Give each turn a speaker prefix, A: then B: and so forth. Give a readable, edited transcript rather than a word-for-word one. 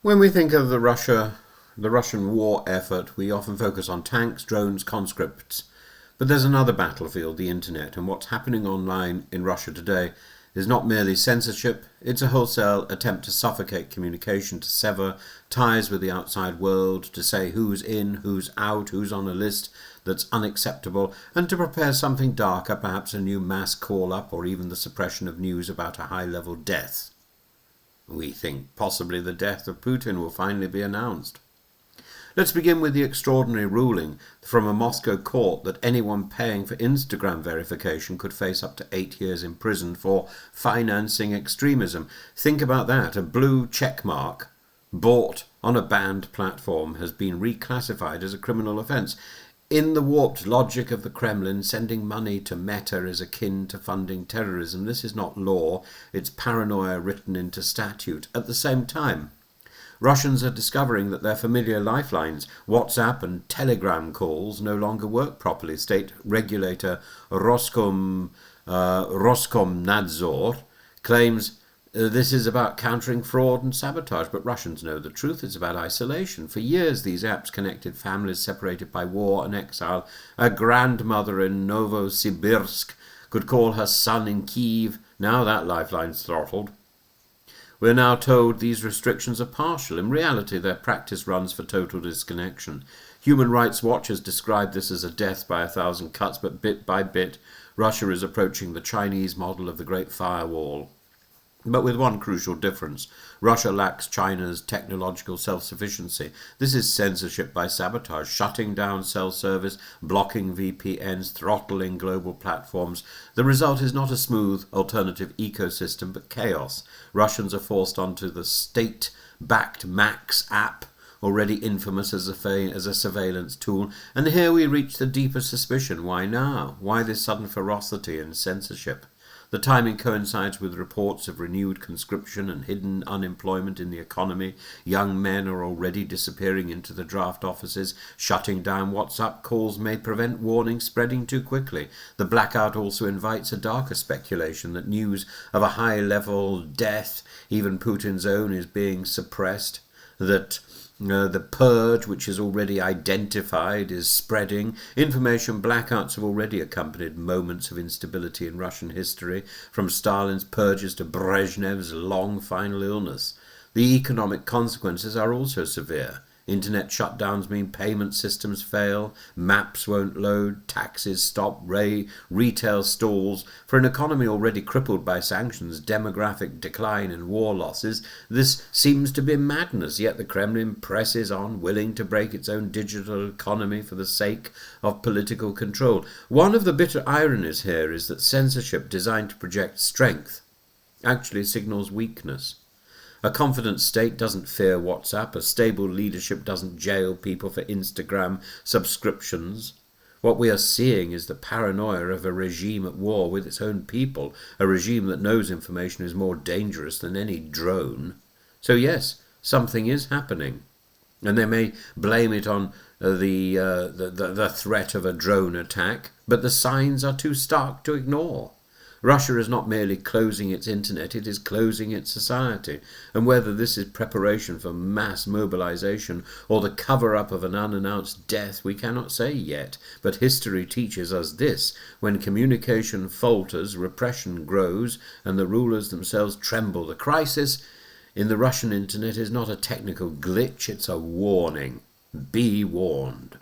A: When we think of the Russian war effort, we often focus on tanks, drones, conscripts. But there's another battlefield, the internet, and what's happening online in Russia today is not merely censorship, it's a wholesale attempt to suffocate communication, to sever ties with the outside world, to say who's in, who's out, who's on a list that's unacceptable, and to prepare something darker, perhaps a new mass call-up or even the suppression of news about a high-level death. We think possibly the death of Putin will finally be announced. Let's begin with the extraordinary ruling from a Moscow court that anyone paying for Instagram verification could face up to 8 years in prison for financing extremism. Think about that. A blue check mark bought on a banned platform has been reclassified as a criminal offence. In the warped logic of the Kremlin, sending money to Meta is akin to funding terrorism. This is not law, it's paranoia written into statute. At the same time, Russians are discovering that their familiar lifelines, WhatsApp and Telegram calls, no longer work properly. State regulator Roskomnadzor claims this is about countering fraud and sabotage, but Russians know the truth. It's about isolation. For years, these apps connected families separated by war and exile. A grandmother in Novosibirsk could call her son in Kiev. Now that lifeline's throttled. We're now told these restrictions are partial. In reality, their practice runs for total disconnection. Human Rights Watch has described this as a death by 1,000 cuts, but bit by bit, Russia is approaching the Chinese model of the Great Firewall. But with one crucial difference. Russia lacks China's technological self-sufficiency. This is censorship by sabotage, shutting down cell service, blocking VPNs, throttling global platforms. The result is not a smooth alternative ecosystem, but chaos. Russians are forced onto the state-backed Max app, already infamous as a surveillance tool. And here we reach the deeper suspicion. Why now? Why this sudden ferocity and censorship? The timing coincides with reports of renewed conscription and hidden unemployment in the economy. Young men are already disappearing into the draft offices. Shutting down WhatsApp calls may prevent warnings spreading too quickly. The blackout also invites a darker speculation that news of a high-level death, even Putin's own, is being suppressed, that the purge, which is already identified, is spreading. Information blackouts have already accompanied moments of instability in Russian history, from Stalin's purges to Brezhnev's long final illness. The economic consequences are also severe. Internet shutdowns mean payment systems fail, maps won't load, taxes stop, retail stalls. For an economy already crippled by sanctions, demographic decline and war losses, this seems to be madness, yet the Kremlin presses on, willing to break its own digital economy for the sake of political control. One of the bitter ironies here is that censorship designed to project strength actually signals weakness. A confident state doesn't fear WhatsApp. A stable leadership doesn't jail people for Instagram subscriptions. What we are seeing is the paranoia of a regime at war with its own people, a regime that knows information is more dangerous than any drone. So yes, something is happening. And they may blame it on the threat of a drone attack, but the signs are too stark to ignore. Russia is not merely closing its internet, it is closing its society. And whether this is preparation for mass mobilization or the cover-up of an unannounced death, we cannot say yet. But history teaches us this: when communication falters, repression grows, and the rulers themselves tremble. The crisis in the Russian internet is not a technical glitch, it's a warning. Be warned.